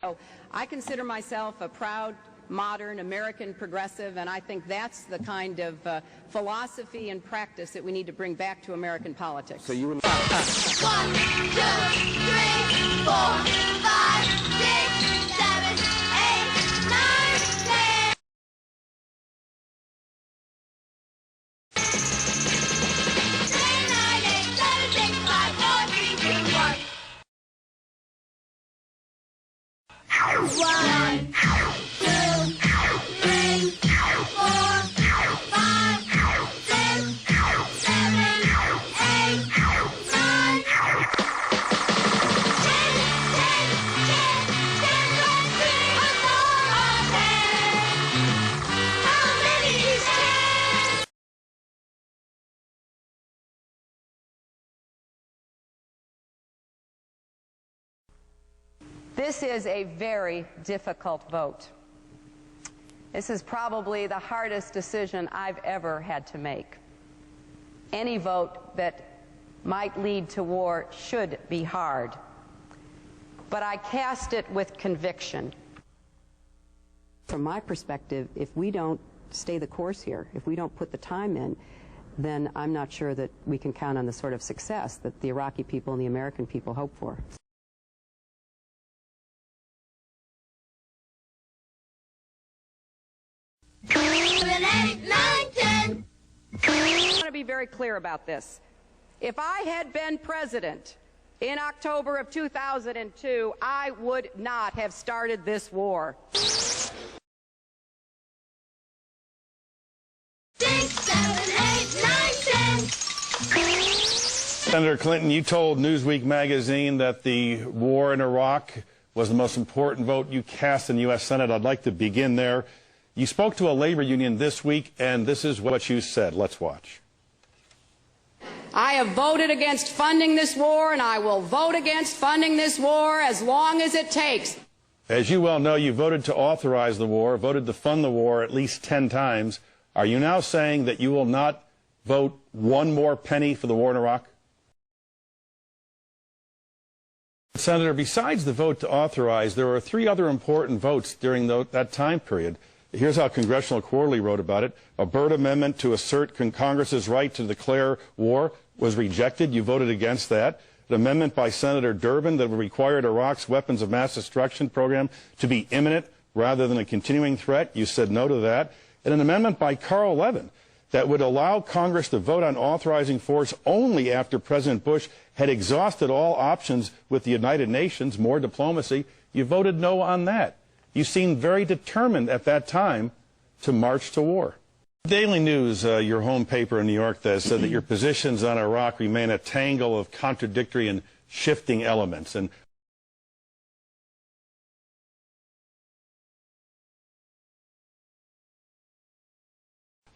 So I consider myself a proud, modern American progressive, and I think that's the kind of philosophy and practice that we need to bring back to American politics. So you would... 1, 2, 3, 4, 5, 6, 7, 8, 9, 10. 9, 8, 7, 6, 5, 4, 3, 2, 1. 1, 2, 3, 4, 5, 6, 7, 8, 9, How many is 10? This is a very difficult vote. This is probably the hardest decision I've ever had to make. Any vote that might lead to war should be hard, but I cast it with conviction. From my perspective, if we don't stay the course here, if we don't put the time in, then I'm not sure that we can count on the sort of success that the Iraqi people and the American people hope for. I want to be very clear about this. If I had been president in October of 2002, I would not have started this war. 6, 7, 8, 9, 10. Senator Clinton, you told Newsweek magazine that the war in Iraq was the most important vote you cast in the U.S. Senate. I'd like to begin there. You spoke to a labor union this week, and this is what you said. Let's watch. I have voted against funding this war, and I will vote against funding this war as long as it takes. As you well know, you voted to authorize the war, voted to fund the war at least 10 times. Are you now saying that you will not vote one more penny for the war in Iraq? Senator, besides the vote to authorize, there were 3 other important votes during that time period. Here's how Congressional Quarterly wrote about it. A Byrd amendment to assert Congress's right to declare war was rejected. You voted against that. An amendment by Senator Durbin that required Iraq's weapons of mass destruction program to be imminent rather than a continuing threat. You said no to that. And an amendment by Carl Levin that would allow Congress to vote on authorizing force only after President Bush had exhausted all options with the United Nations, more diplomacy. You voted no on that. You seemed very determined at that time to march to war. Daily News, your home paper in New York, said that your positions on Iraq remain a tangle of contradictory and shifting elements. And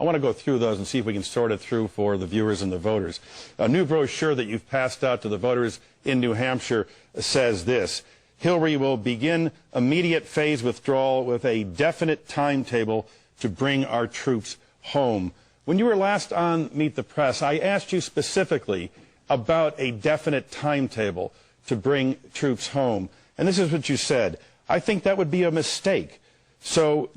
I want to go through those and see if we can sort it through for the viewers and the voters. A new brochure that you've passed out to the voters in New Hampshire says this: Hillary will begin immediate phase withdrawal with a definite timetable to bring our troops home. When you were last on Meet the Press, I asked you specifically about a definite timetable to bring troops home. And this is what you said: I think that would be a mistake. So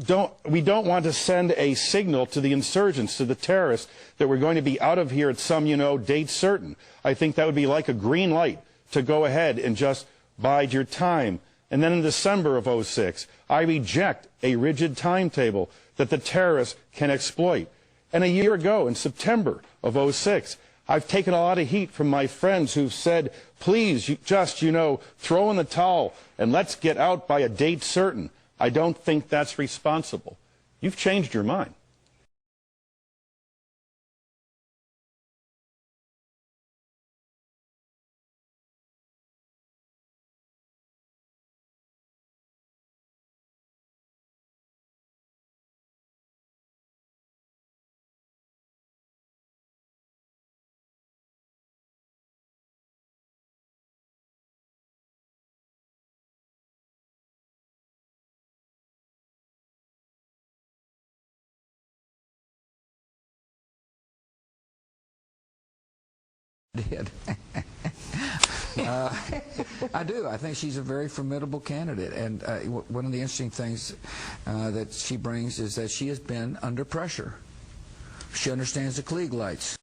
we don't want to send a signal to the insurgents, to the terrorists, that we're going to be out of here at some, date certain. I think that would be like a green light to go ahead and just bide your time. And then in December of 2006, I reject a rigid timetable that the terrorists can exploit. And a year ago, in September of 2006, I've taken a lot of heat from my friends who've said, please, just, throw in the towel and let's get out by a date certain. I don't think that's responsible. You've changed your mind. Did. I do. I think she's a very formidable candidate. And one of the interesting things that she brings is that she has been under pressure. She understands the Klieg lights.